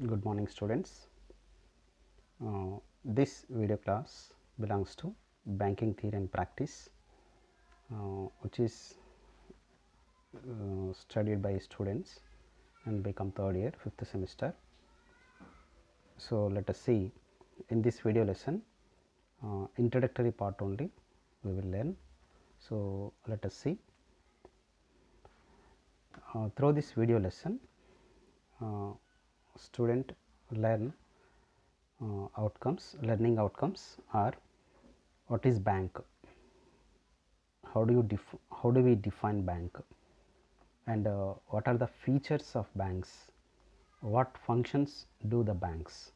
Good morning, students. This video class belongs to banking theory and practice, which is studied by students and become third year, fifth semester. So, let us see in this video lesson, introductory part only we will learn. So, let us see through this video lesson, student learn learning outcomes are what is bank, how do we define bank, and what are the features of banks, what functions do the banks.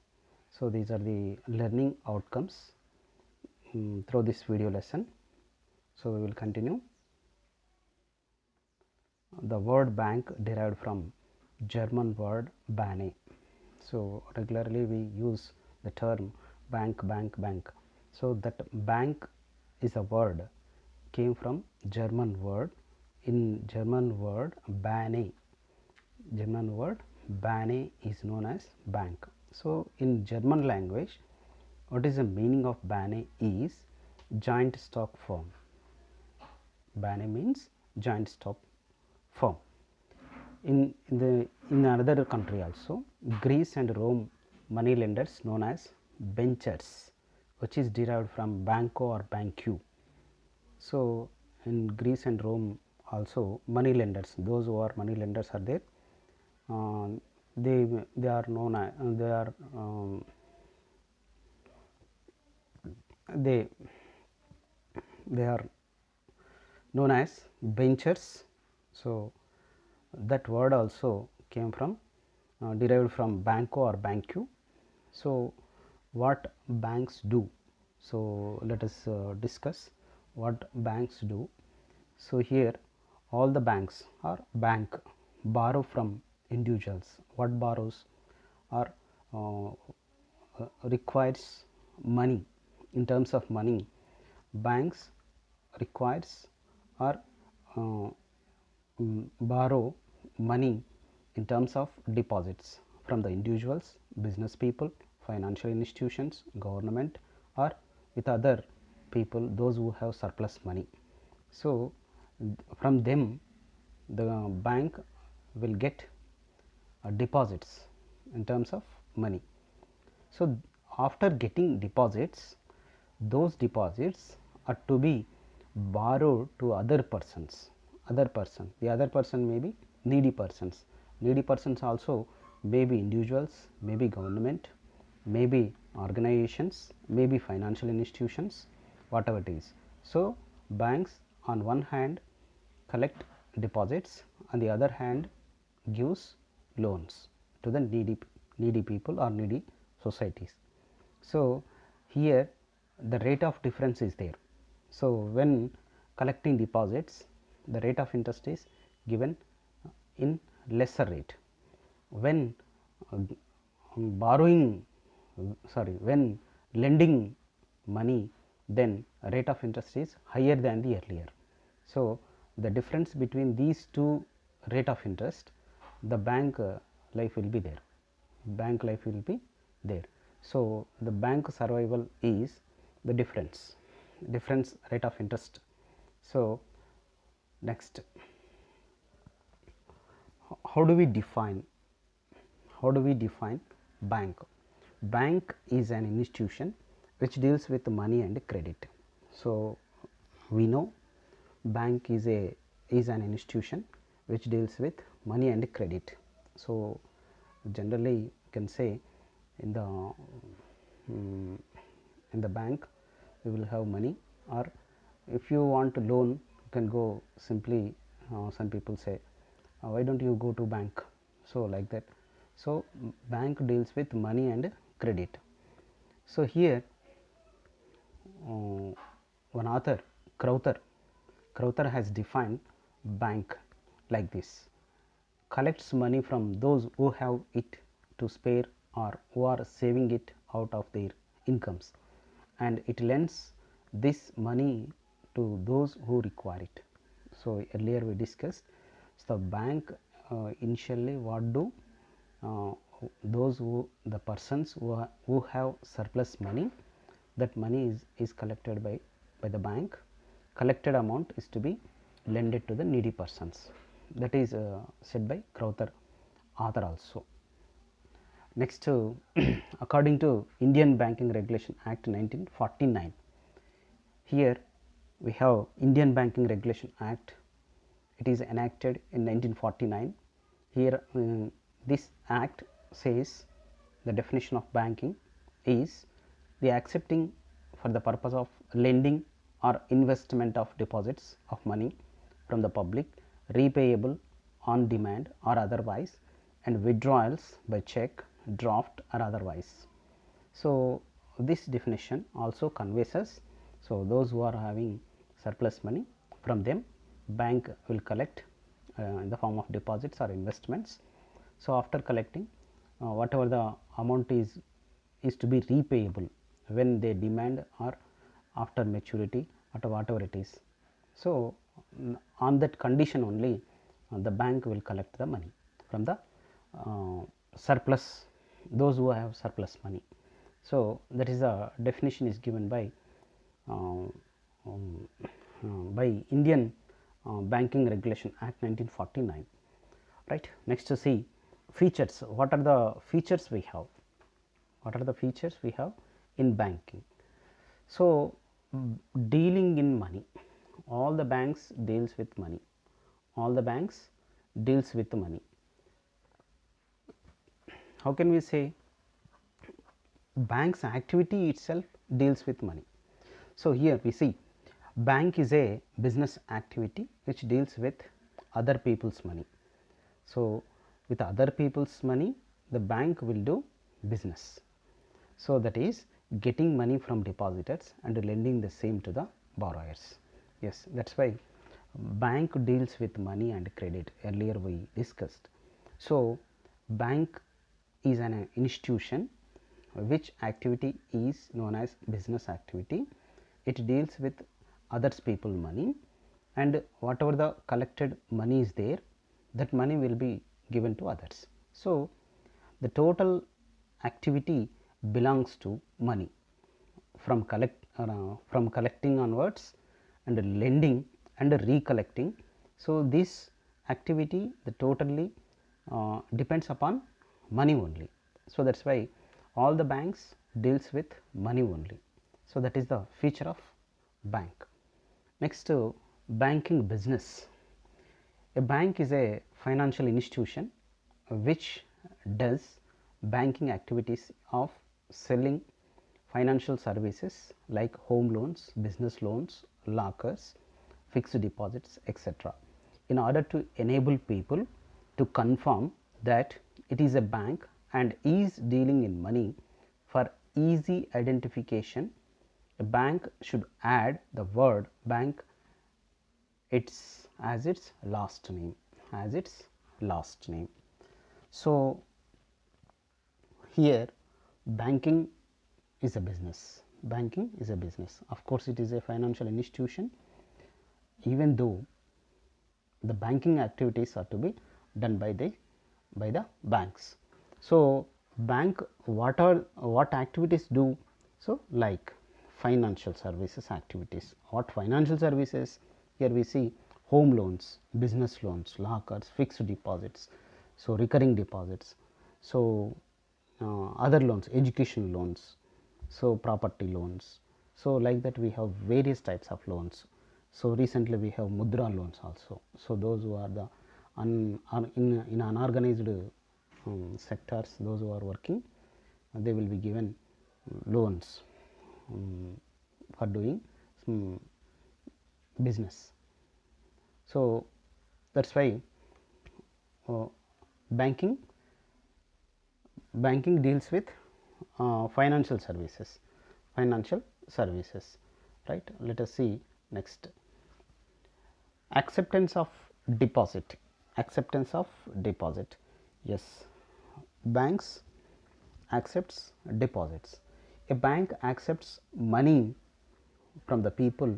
So, these are the learning outcomes through this video lesson. So, we will continue. The word bank derived from German word Bane. So, regularly we use the term bank. So, that bank is a word came from German word. In German word Bane, German word Bane is known as bank. So, in German language, what is the meaning of Bane is joint stock firm. Bane means joint stock firm. In another country also, Greece and Rome money lenders known as benchers, which is derived from banco or bancu. So, in Greece and Rome also money lenders, those who are money lenders are there. They are known as they are known as benchers. So, that word also came from derived from banco or bancu. So, what banks do? So, let us discuss what banks do. So, here all the banks or bank borrow from individuals. What borrows or requires money. In terms of money, banks requires or borrow money in terms of deposits from the individuals, business people, financial institutions, government, or with other people, those who have surplus money. So, from them the bank will get deposits in terms of money. So, after getting deposits, those deposits are to be borrowed to other persons, the other person may be needy persons also may be individuals, may be government, may be organizations, may be financial institutions, whatever it is. So, banks on one hand collect deposits, on the other hand gives loans to the needy people or needy societies. So, here the rate of difference is there. So, when collecting deposits, the rate of interest is given in lesser rate. When when lending money, then rate of interest is higher than the earlier. So, the difference between these two rate of interest, the bank life will be there. So, the bank survival is the difference rate of interest. So, next, how do we define bank? Bank is an institution which deals with money and credit. So, we know bank is an institution which deals with money and credit. So, generally you can say in the bank you will have money, or if you want to loan you can go simply, some people say why don't you go to bank. So, like that. So, bank deals with money and credit. So, here one author Crowther has defined bank like this: collects money from those who have it to spare or who are saving it out of their incomes, and it lends this money to those who require it. So, earlier we discussed, so bank initially what do those who the persons who have surplus money, that money is collected by the bank. Collected amount is to be lended to the needy persons. That is said by Crowther author also. Next, according to Indian Banking Regulation Act 1949, here we have Indian Banking Regulation Act. It is enacted in 1949. Here this act says the definition of banking is the accepting for the purpose of lending or investment of deposits of money from the public, repayable on demand or otherwise, and withdrawals by check, draft or otherwise. So, this definition also conveys us, so those who are having surplus money, from them bank will collect in the form of deposits or investments. So, after collecting whatever the amount is to be repayable when they demand or after maturity or whatever it is. So, on that condition only the bank will collect the money from the surplus, those who have surplus money. So, that is the definition is given by Indian Banking Regulation Act 1949, right. Next, to see features. What are the features we have? What are the features we have in banking? So, dealing in money, all the banks deals with money, all the banks deals with money. How can we say bank's activity itself deals with money? So, here we see bank is a business activity which deals with other people's money. So, with other people's money the bank will do business. So, that is getting money from depositors and lending the same to the borrowers. Yes, that is why bank deals with money and credit, earlier we discussed. So, bank is an institution which activity is known as business activity. It deals with others people money, and whatever the collected money is there, that money will be given to others. So, the total activity belongs to money from collecting onwards and lending and recollecting. So, this activity the totally depends upon money only. So, that is why all the banks deals with money only. So, that is the feature of bank. Next, banking business. A bank is a financial institution which does banking activities of selling financial services like home loans, business loans, lockers, fixed deposits, etc. in order to enable people to confirm that it is a bank and is dealing in money. For easy identification, a bank should add the word bank as its last name, as its last name. So, here banking is a business, banking is a business. Of course, it is a financial institution, even though the banking activities are to be done by the banks. So, bank what activities do? So, like financial services activities. What financial services? Here we see home loans, business loans, lockers, fixed deposits, so recurring deposits, so other loans, education loans, so property loans. So, like that we have various types of loans. So, recently we have mudra loans also. So, those who are the in unorganized sectors, those who are working, they will be given loans for doing business. So, that is why banking deals with financial services, right. Let us see next, acceptance of deposit. Acceptance of deposit. Yes, banks accepts deposits. A bank accepts money from the people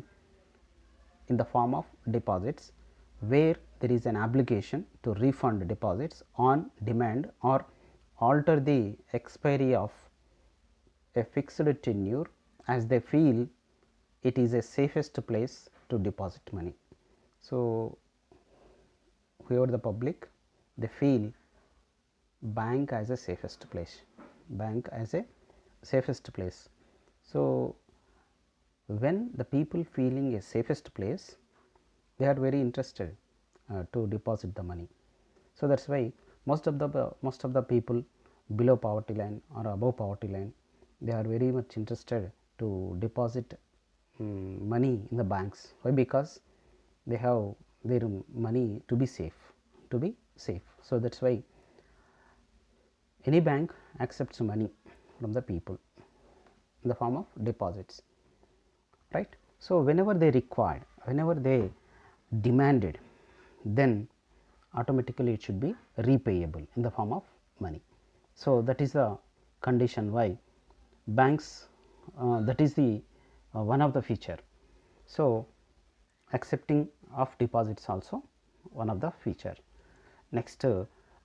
in the form of deposits, where there is an obligation to refund deposits on demand or alter the expiry of a fixed tenure as they feel it is a safest place to deposit money. So, whoever the public, they feel bank as a safest place, bank as a safest place. So, when the people feeling a safest place, they are very interested to deposit the money. So, that is why most of the people below poverty line or above poverty line, they are very much interested to deposit money in the banks. Why? Because they have their money to be safe, to be safe. So, that is why any bank accepts money from the people in the form of deposits, right. So, whenever they required, whenever they demanded, then automatically it should be repayable in the form of money. So, that is the condition why banks, that is the one of the feature. So, accepting of deposits also one of the feature. Next,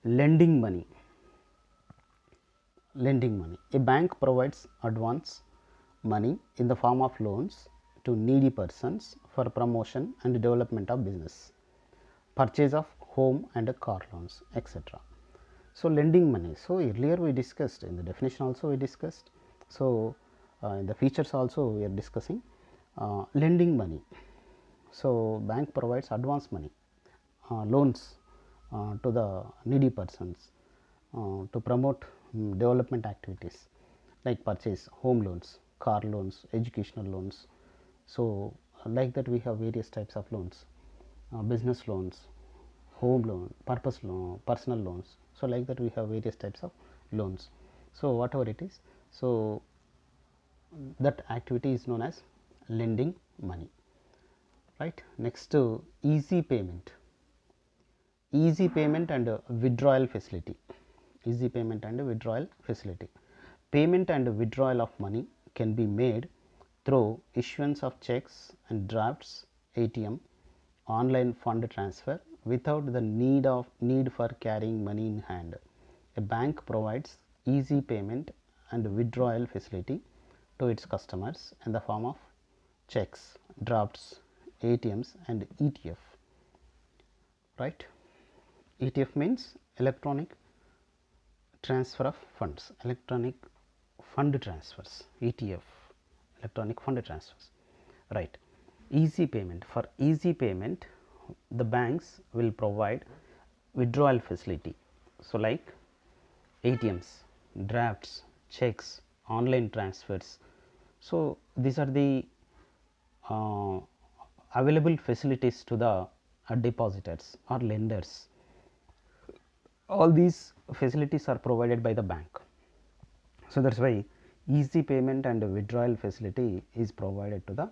lending money. Lending money. A bank provides advance money in the form of loans to needy persons for promotion and development of business, purchase of home and car loans, etc. So, lending money. So, earlier we discussed, in the definition also we discussed. So, in the features also we are discussing lending money. So, bank provides advance money, loans to the needy persons to promote development activities like purchase home loans, car loans, educational loans. So, like that we have various types of loans, business loans, home loan, purpose loan, personal loans. So, like that we have various types of loans. So, whatever it is, so that activity is known as lending money, right. Next, easy payment. Easy payment and withdrawal facility. Easy payment and withdrawal facility. Payment and withdrawal of money can be made through issuance of checks and drafts, ATM, online fund transfer without the need for carrying money in hand. A bank provides easy payment and withdrawal facility to its customers in the form of checks, drafts, ATMs and ETF, right. ETF means electronic transfer of funds, electronic fund transfers, ETF, electronic fund transfers, right. Easy payment. For easy payment, the banks will provide withdrawal facility. So, like ATMs, drafts, checks, online transfers. So, these are the available facilities to the depositors or lenders. All these facilities are provided by the bank. So, that is why easy payment and withdrawal facility is provided to the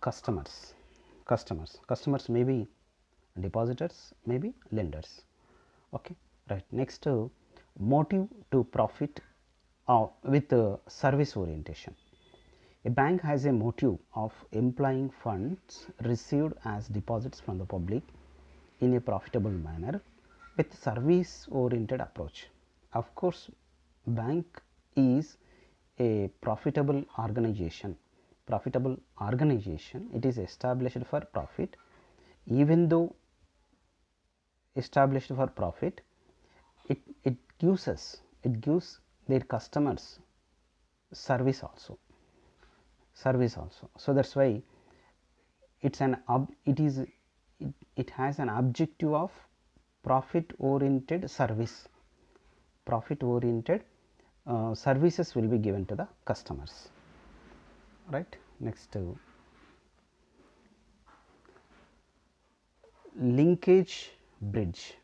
customers. Customers may be depositors, may be lenders. Okay, right. Next, motive to profit with service orientation. A bank has a motive of employing funds received as deposits from the public in a profitable manner with service oriented approach. Of course, bank is a profitable organization. Profitable organization, it is established for profit. Even though established for profit, it gives their customers service also. So, that is why it has an objective of profit oriented service. Profit oriented services will be given to the customers, right. Next, linkage bridge.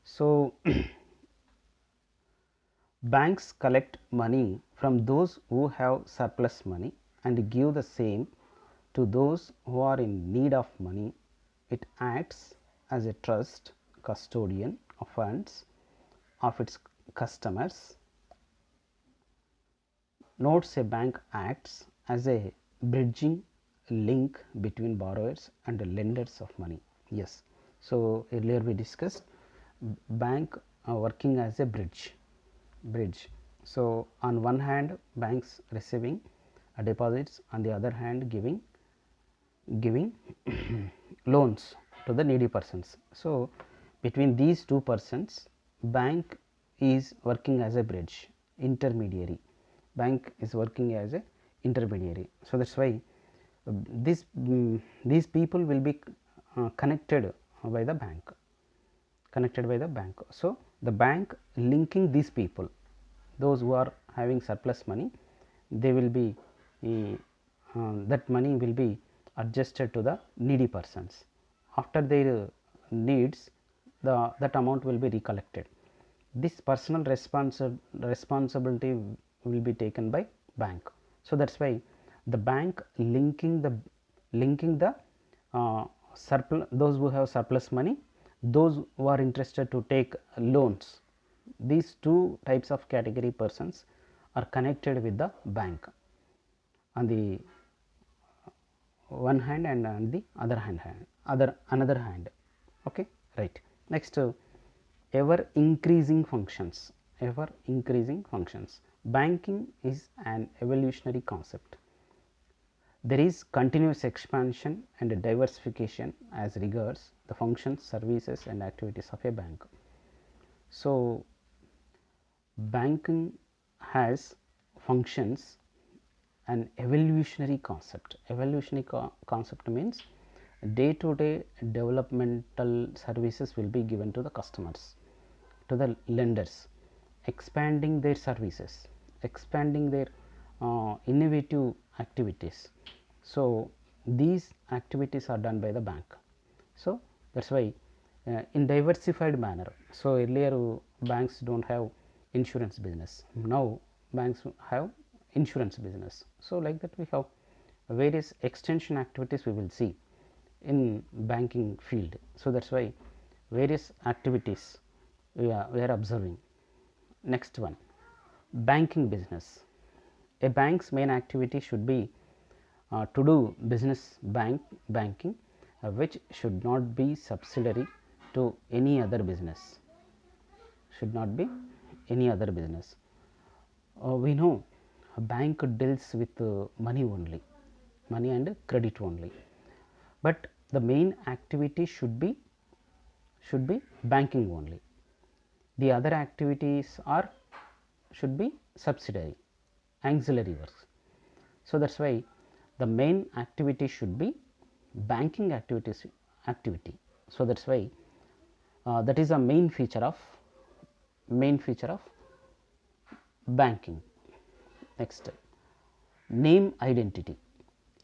So, banks collect money from those who have surplus money and give the same to those who are in need of money. It acts as a trust custodian of funds of its customers. Notes, a bank acts as a bridging link between borrowers and lenders of money. Yes. So, earlier we discussed bank working as a bridge. So, on one hand banks receiving deposits, on the other hand giving loans to the needy persons. So, between these two persons bank is working as a bridge, intermediary, bank is working as a intermediary. So, that is why these people will be connected by the bank, So, the bank linking these people, those who are having surplus money, they will be that money will be adjusted to the needy persons. After their needs, that amount will be recollected. This personal responsibility will be taken by bank. So, that is why the bank linking the surplus, those who have surplus money, those who are interested to take loans, these two types of category persons are connected with the bank on the one hand and on the another hand. Okay, right. Next, ever increasing functions. Banking is an evolutionary concept. There is continuous expansion and diversification as regards the functions, services and activities of a bank. So, banking has functions, an evolutionary concept. Concept means day to day developmental services will be given to the customers, to the lenders, expanding their services, expanding their innovative activities. So, these activities are done by the bank. So, that is why in diversified manner. So, earlier banks do not have insurance business, now banks have insurance business. So, like that we have various extension activities we will see in banking field. So, that is why various activities we are observing. Next one, banking business. A bank's main activity should be to do business banking, which should not be subsidiary to any other business, we know a bank deals with money only, money and credit only, but the main activity should be banking only. The other activities should be subsidiary, auxiliary works. So, that is why the main activity should be banking activity. So, that is why that is a main feature of banking. Next, name identity.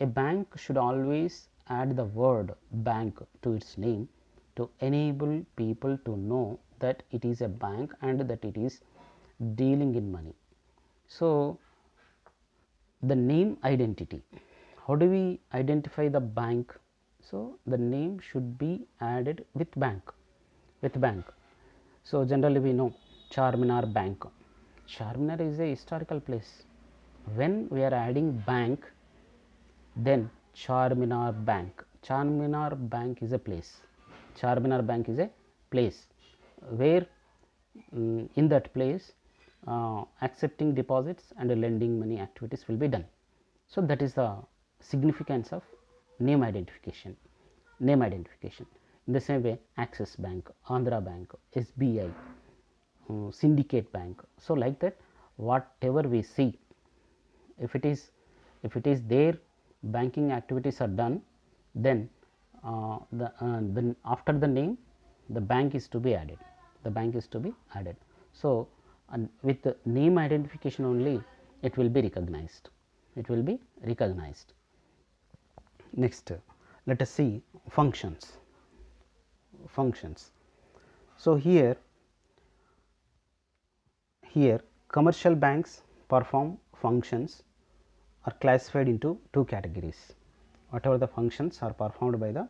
A bank should always add the word bank to its name to enable people to know that it is a bank and that it is dealing in money. So, the name identity, how do we identify the bank? So, the name should be added with bank. So, generally we know Charminar Bank. Charminar is a historical place. When we are adding bank, then Charminar Bank. Charminar Bank is a place. Charminar Bank is a place where in that place accepting deposits and lending money activities will be done. So, that is the significance of name identification. In the same way, Axis Bank, Andhra Bank, SBI, Syndicate Bank. So, like that whatever we see, if it is there banking activities are done, then after the name the bank is to be added. So, with the name identification only it will be recognized. Next, let us see functions. So, here commercial banks perform functions are classified into two categories. Whatever the functions are performed by the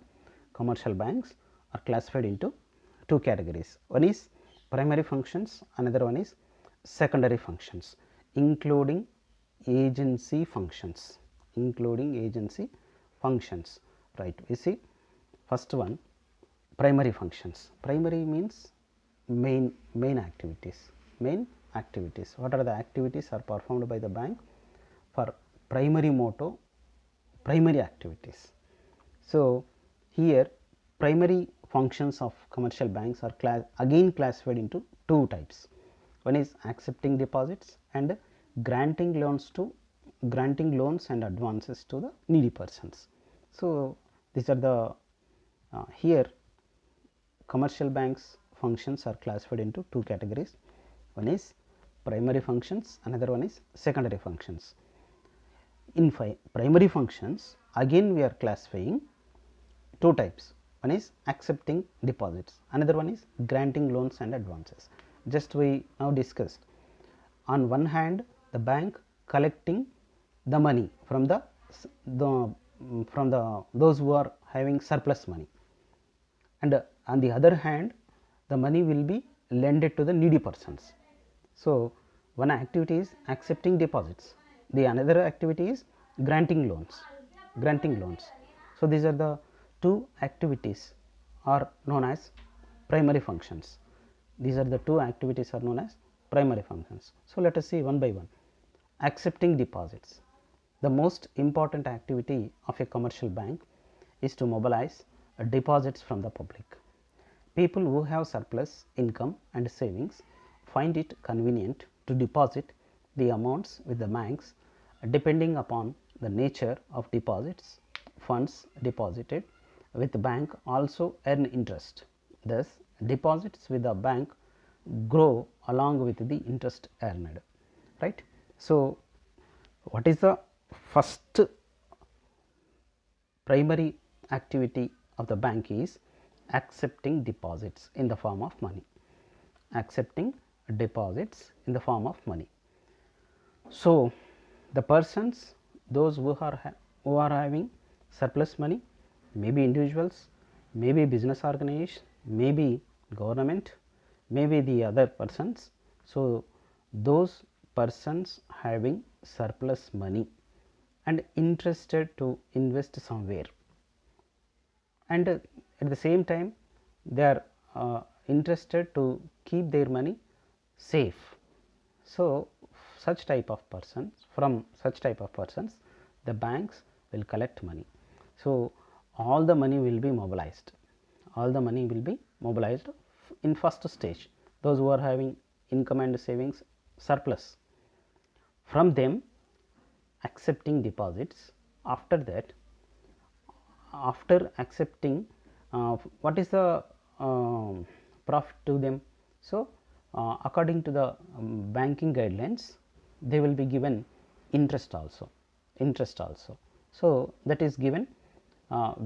commercial banks are classified into two categories. One is primary functions, another one is secondary functions, including agency functions. Right, we see first one, primary functions. Primary means main activities. What are the activities are performed by the bank for primary activities. So, here primary functions of commercial banks are again classified into two types. One is accepting deposits and granting loans and advances to the needy persons. So, these are the here commercial banks functions are classified into two categories. One is primary functions, another one is secondary functions. In primary functions, again we are classifying two types. One is accepting deposits, another one is granting loans and advances. Just we now discussed. On one hand, the bank collecting the money from those who are having surplus money, and on the other hand, the money will be lended to the needy persons. So, one activity is accepting deposits, the another activity is granting loans. So, these are the two activities are known as primary functions. These are the two activities are known as primary functions. So, let us see one by one. Accepting deposits. The most important activity of a commercial bank is to mobilize deposits from the public. People who have surplus income and savings find it convenient to deposit the amounts with the banks. Depending upon the nature of deposits, funds deposited with the bank also earn interest. Thus, deposits with the bank grow along with the interest earned, right. So, what is the first primary activity of the bank is accepting deposits in the form of money. So, the persons, those who are having surplus money, maybe individuals, maybe business organization, maybe government, maybe the other persons. So, those persons having surplus money and interested to invest somewhere, and at the same time they are interested to keep their money safe. So, from such type of persons the banks will collect money. So, all the money will be mobilized, in first stage. Those who are having income and savings surplus, from them accepting deposits. After that, after accepting, what is the profit to them? So, according to the banking guidelines, they will be given interest also. So, that is given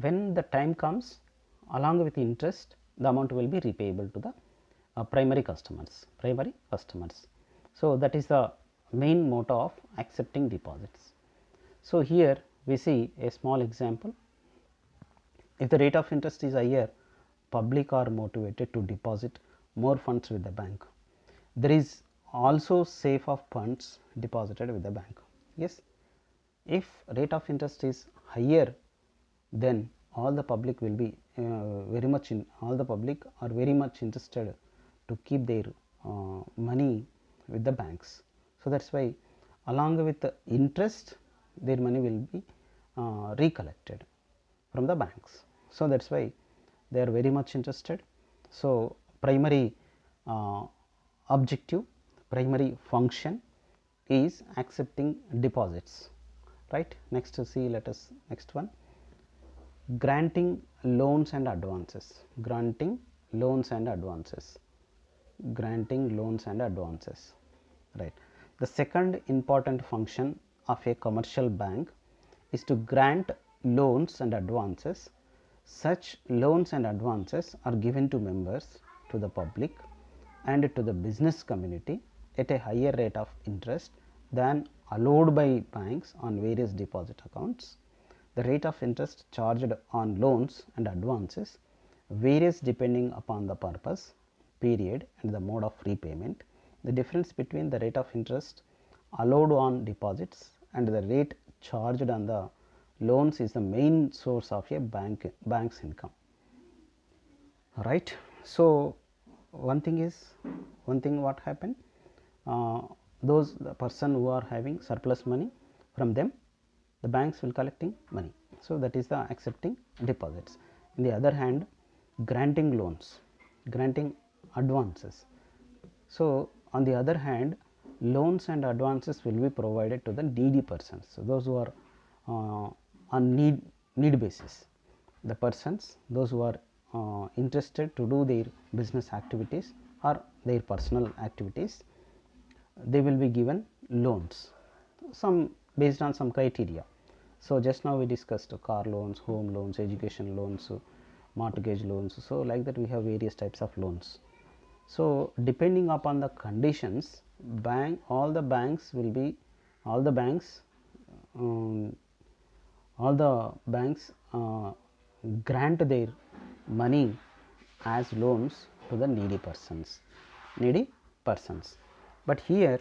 when the time comes, along with interest the amount will be repayable to the primary customers. So, that is the main motto of accepting deposits. So, here we see a small example. If the rate of interest is higher, public are motivated to deposit more funds with the bank. There is also safe of funds deposited with the bank. Yes, if rate of interest is higher, then all the public will be all the public are very much interested to keep their money with the banks. So, that is why along with the interest their money will be recollected from the banks. So, that is why they are very much interested. So, primary objective, primary function is accepting deposits, right. Next to see, let us next one, granting loans and advances. Right. The second important function of a commercial bank is to grant loans and advances. Such loans and advances are given to members, to the public and to the business community at a higher rate of interest than allowed by banks on various deposit accounts. The rate of interest charged on loans and advances varies depending upon the purpose, period and the mode of repayment. The difference between the rate of interest allowed on deposits and the rate charged on the loans is the main source of a bank's income, right. So, one thing what happened, those the person who are having surplus money, from them the banks will collecting money. So, that is the accepting deposits. In the other hand, granting loans, granting advances. So, on the other hand, loans and advances will be provided to the needy persons. So, those who are on need basis, the persons, those who are interested to do their business activities or their personal activities, they will be given loans, some based on some criteria. So, just now we discussed car loans, home loans, education loans, mortgage loans. So, like that we have various types of loans. So, depending upon the conditions, all the banks will be, all the banks grant their money as loans to the needy persons. But here,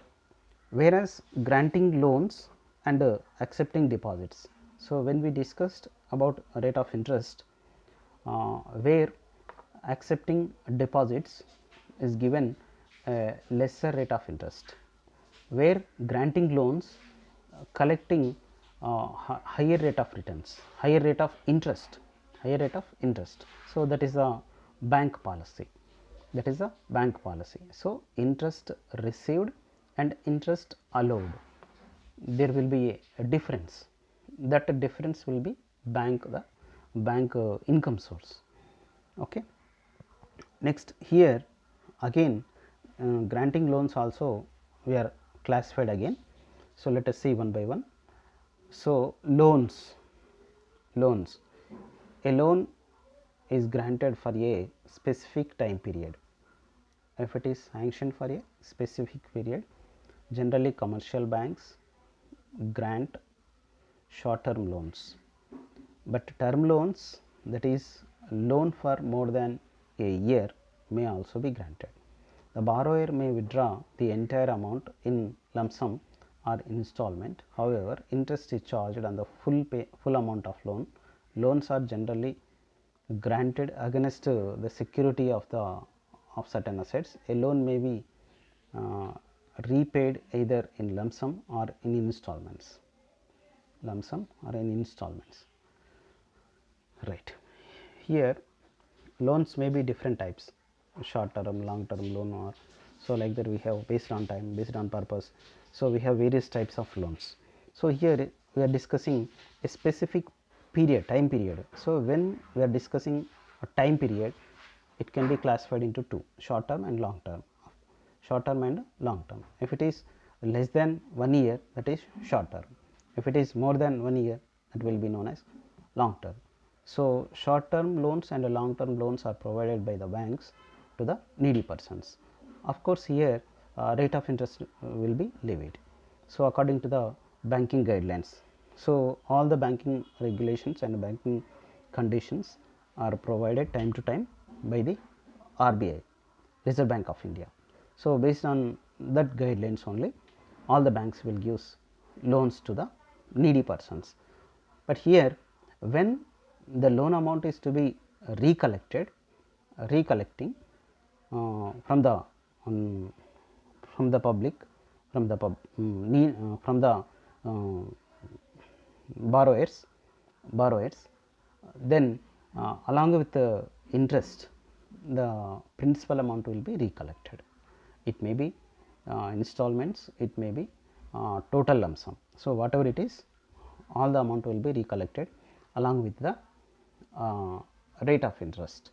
whereas granting loans and accepting deposits. So, when we discussed about rate of interest, where accepting deposits is given a lesser rate of interest, where granting loans collecting higher rate of returns, higher rate of interest. So, that is a bank policy, So, interest received and interest allowed, there will be a difference, that difference will be the bank income source. Okay. Next, here again granting loans also we are classified again. So, let us see one by one. So, loans, a loan is granted for a specific time period. If it is sanctioned for a specific period, generally commercial banks grant short term loans, but term loans, that is loan for more than a year, may also be granted. The borrower may withdraw the entire amount in lump sum or installment. However, interest is charged on the full amount of loan. Loans are generally granted against the security of certain assets. A loan may be repaid either in lump sum or in installments. Right. Here, loans may be different types, short term, long term loan, or so like that we have based on time, based on purpose. So, we have various types of loans. So, here we are discussing a specific time period. So, when we are discussing a time period, it can be classified into two, short term and long term. If it is less than 1 year, that is short term. If it is more than 1 year, that will be known as long term. So, short term loans and long term loans are provided by the banks to the needy persons. Of course, here rate of interest will be levied. So, according to the banking guidelines. So, all the banking regulations and banking conditions are provided time to time by the RBI, Reserve Bank of India. So, based on that guidelines only, all the banks will give loans to the needy persons. But here, when the loan amount is to be recollecting from the public, from the borrowers, then along with the interest, the principal amount will be recollected. It may be installments, it may be total lump sum. So, whatever it is, all the amount will be recollected along with the rate of interest.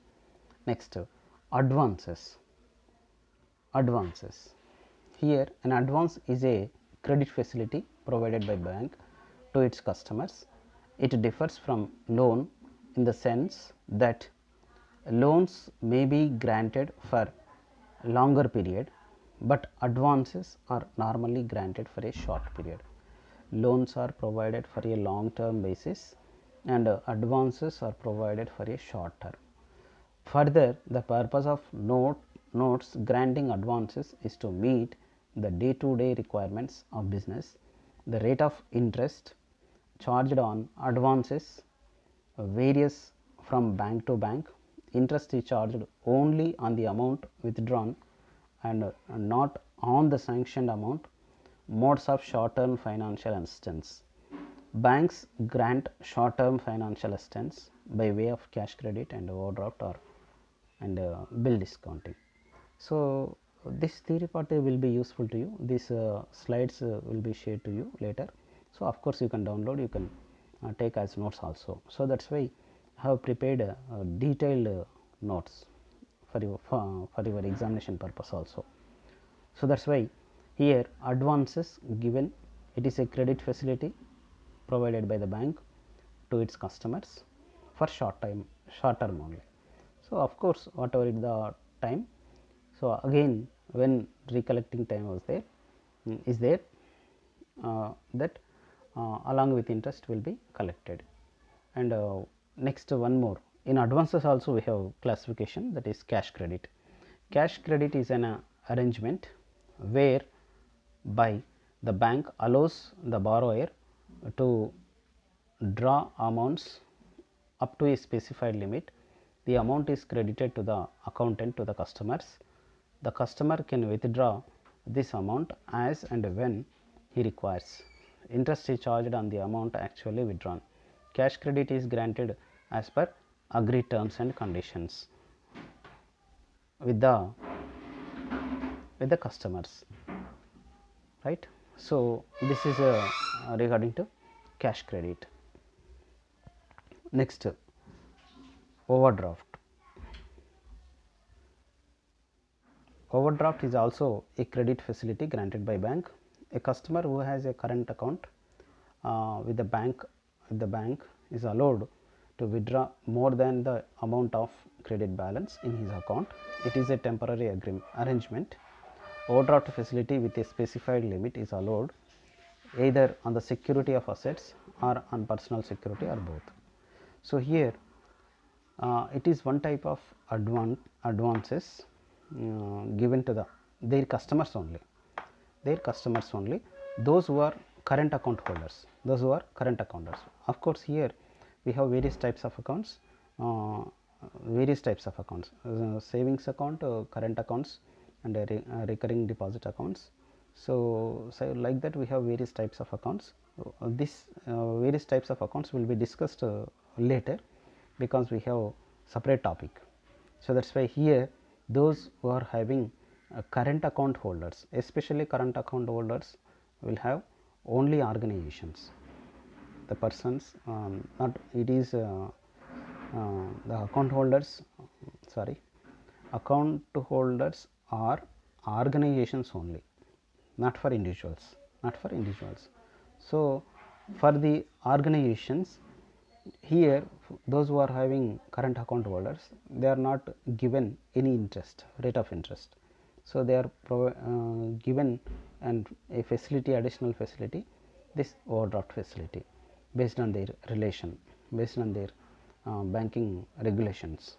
Next, advances. Here, an advance is a credit facility provided by bank to its customers. It differs from loan in the sense that loans may be granted for longer period, but advances are normally granted for a short period. Loans are provided for a long term basis and advances are provided for a short term. Further, the purpose of notes granting advances is to meet the day to day requirements of business. The rate of interest charged on advances varies from bank to bank interest is charged only on the amount withdrawn and not on the sanctioned amount. Modes of short term financial assistance. Banks grant short term financial assistance by way of cash credit and overdraft or bill discounting. So, this theory part will be useful to you. These slides will be shared to you later. So, of course, you can download, you can take as notes also. So, that is why I have prepared detailed notes for your examination purpose also. So, that is why here advances given, it is a credit facility provided by the bank to its customers for short term only. So, of course, whatever is the time. So, again when recollecting time was there is there that along with interest will be collected. And next one more, in advances also we have classification, that is cash credit. Cash credit is an arrangement where by the bank allows the borrower to draw amounts up to a specified limit. The amount is credited to the accountant to the customers. The customer can withdraw this amount as and when he requires. Interest is charged on the amount actually withdrawn. Cash credit is granted as per agreed terms and conditions with the customers, right. So, this is regarding to cash credit. Next, overdraft. Overdraft is also a credit facility granted by bank. A customer who has a current account with the bank is allowed to withdraw more than the amount of credit balance in his account. It is a temporary arrangement. Overdraft facility with a specified limit is allowed either on the security of assets or on personal security or both. So, here it is one type of advances given to their customers only, those who are current account holders, Of course, here we have various types of accounts, savings account, current accounts and recurring deposit accounts. So, like that we have various types of accounts. This various types of accounts will be discussed later, because we have separate topic. So, that is why here those who are having current account holders, especially current account holders will have only organizations, the persons not it is the account holders are organizations only, not for individuals. So, for the organizations, here those who are having current account holders, they are not given any rate of interest. So, they are given and a facility, additional facility, this overdraft facility, based on their relation, based on their banking regulations.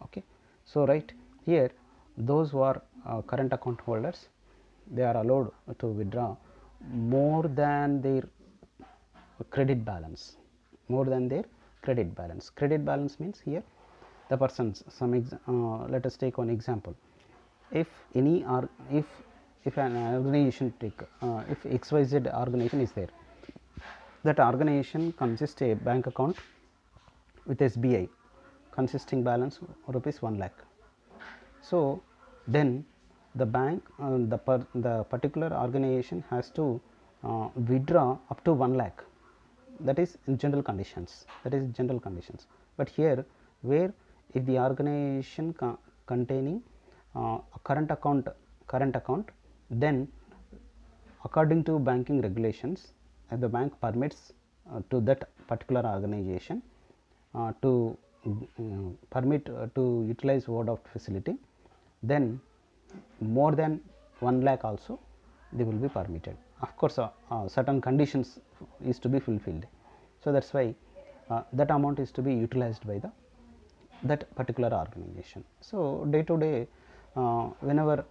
Okay. So, right here those who are current account holders, they are allowed to withdraw more than their credit balance. Credit balance means here the persons, let us take one example. If any if an organization if XYZ organization is there, that organization consists a bank account with SBI consisting balance rupees 1 lakh. So, then the bank the particular organization has to withdraw up to 1 lakh, that is in general conditions, but here where if the organization containing a current account, then according to banking regulations, the bank permits to that particular organization to utilize overdraft facility, then more than 1 lakh also they will be permitted. Of course, certain conditions is to be fulfilled. So, that is why that amount is to be utilized by that particular organization. So, day to day whenever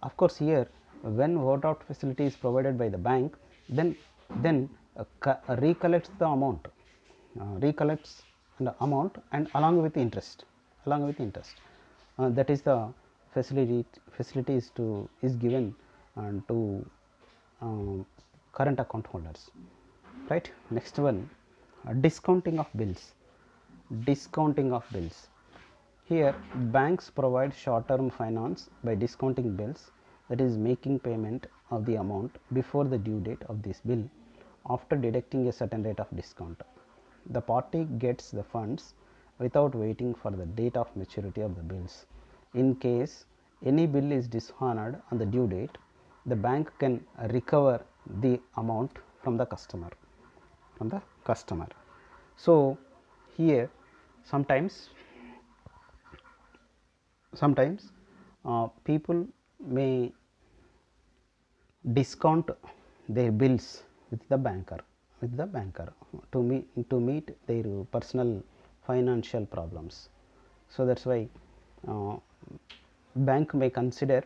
of course, here when overdraft facility is provided by the bank, then recollects the amount, and along with interest, along with interest. That is the facility is given to current account holders, right. Next one, discounting of bills. Discounting of bills. Here banks provide short term finance by discounting bills, that is making payment of the amount before the due date of this bill after deducting a certain rate of discount. The party gets the funds without waiting for the date of maturity of the bills. In case any bill is dishonored on the due date, the bank can recover the amount from the customer. So, here sometimes people may discount their bills with the banker to meet their personal financial problems. So, that is why bank may consider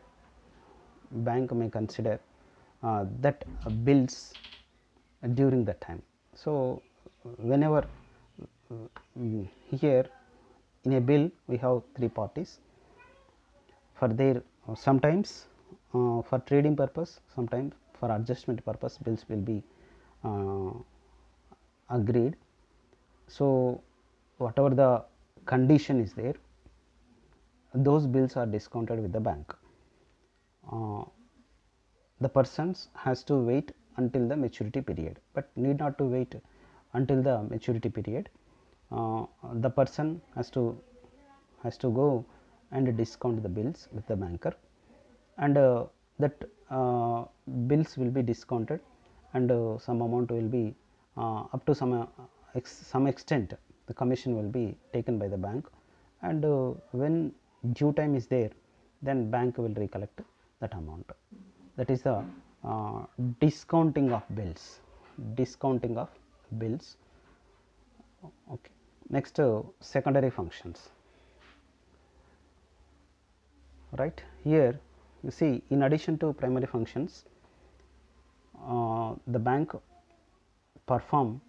that bills during that time. So, whenever here in a bill we have three parties for their sometimes for trading purpose, sometimes for adjustment purpose, bills will be agreed. So, whatever the condition is there, those bills are discounted with the bank. The persons has to wait until the maturity period, but need not to wait until the maturity period. The person has to go and discount the bills with the banker, and that bills will be discounted, and some amount will be up to some extent the commission will be taken by the bank, and when due time is there, then bank will recollect that amount. That is the discounting of bills. Okay. Next, secondary functions. Right here you see, in addition to primary functions, the bank perform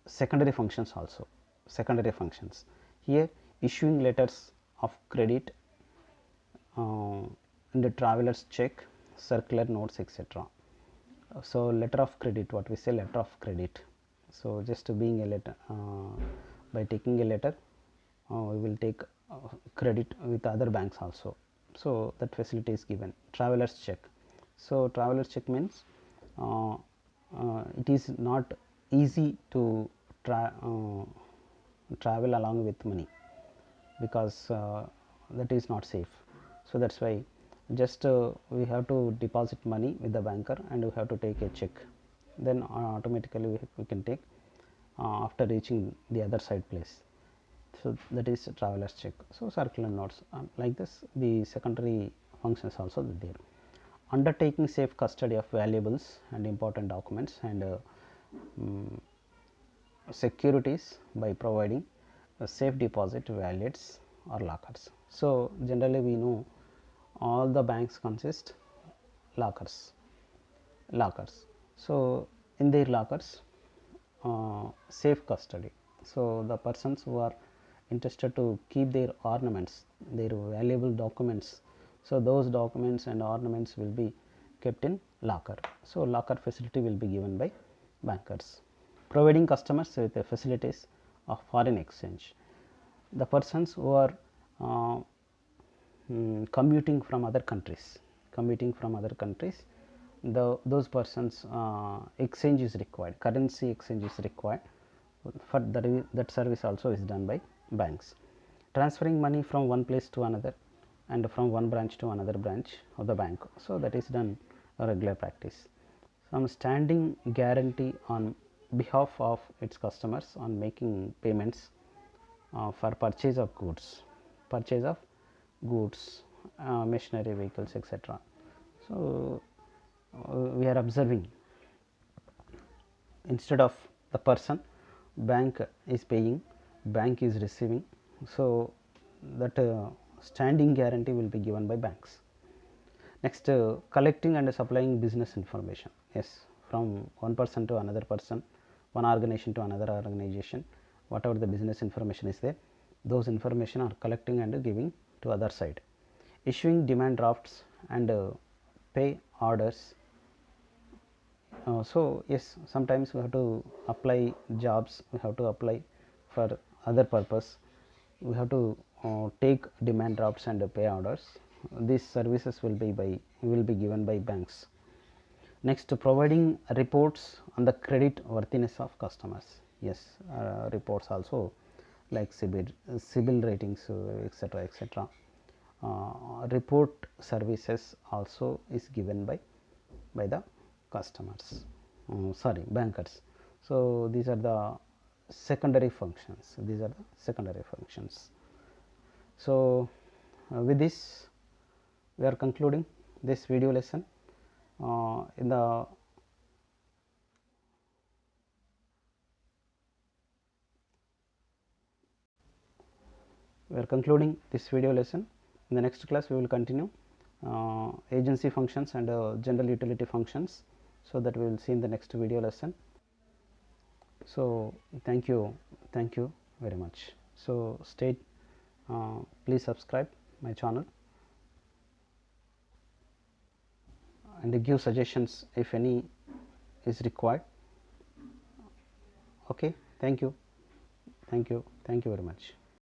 secondary functions also. Here, issuing letters of credit, and the traveler's check, circular notes, etc. So, letter of credit, what we say letter of credit. So, just being a letter, by taking a letter, we will take credit with other banks also. So, that facility is given. Traveler's check. So, traveler's check means it is not easy to travel along with money, because that is not safe. So, that is why just we have to deposit money with the banker, and we have to take a check, then automatically we can take after reaching the other side place. So, that is traveler's check. So, circular notes, like this the secondary functions also there. Undertaking safe custody of valuables and important documents and securities by providing a safe deposit wallets or lockers. So, generally we know all the banks consist lockers. So, in their lockers, safe custody. So, the persons who are interested to keep their ornaments, their valuable documents, so those documents and ornaments will be kept in locker. So, locker facility will be given by bankers. Providing customers with the facilities of foreign exchange. The persons who are commuting from other countries, those persons exchange is required, currency exchange is required. For that service also is done by banks. Transferring money from one place to another and from one branch to another branch of the bank. So, that is done a regular practice. Some standing guarantee on behalf of its customers on making payments for purchase of goods, machinery, vehicles, etc. So, we are observing, instead of the person, bank is paying, bank is receiving. So, that standing guarantee will be given by banks. Next, collecting and supplying business information. Yes, from one person to another person, one organization to another organization, whatever the business information is there, those information are collecting and giving to other side. Issuing demand drafts and pay orders. So yes, sometimes we have to apply jobs, we have to apply for other purpose, we have to take demand drafts and pay orders. These services will be given by banks. Next, providing reports on the credit worthiness of customers. Yes, reports also like CIBIL ratings, etc., etc. Report services also is given by the customers, sorry, bankers. So these are the secondary functions. These are the secondary functions. So with this, we are concluding this video lesson. In the we are concluding this video lesson. In the next class, we will continue agency functions and general utility functions. So that we will see in the next video lesson. So thank you very much. So please subscribe my channel and give suggestions if any is required. Okay, thank you very much.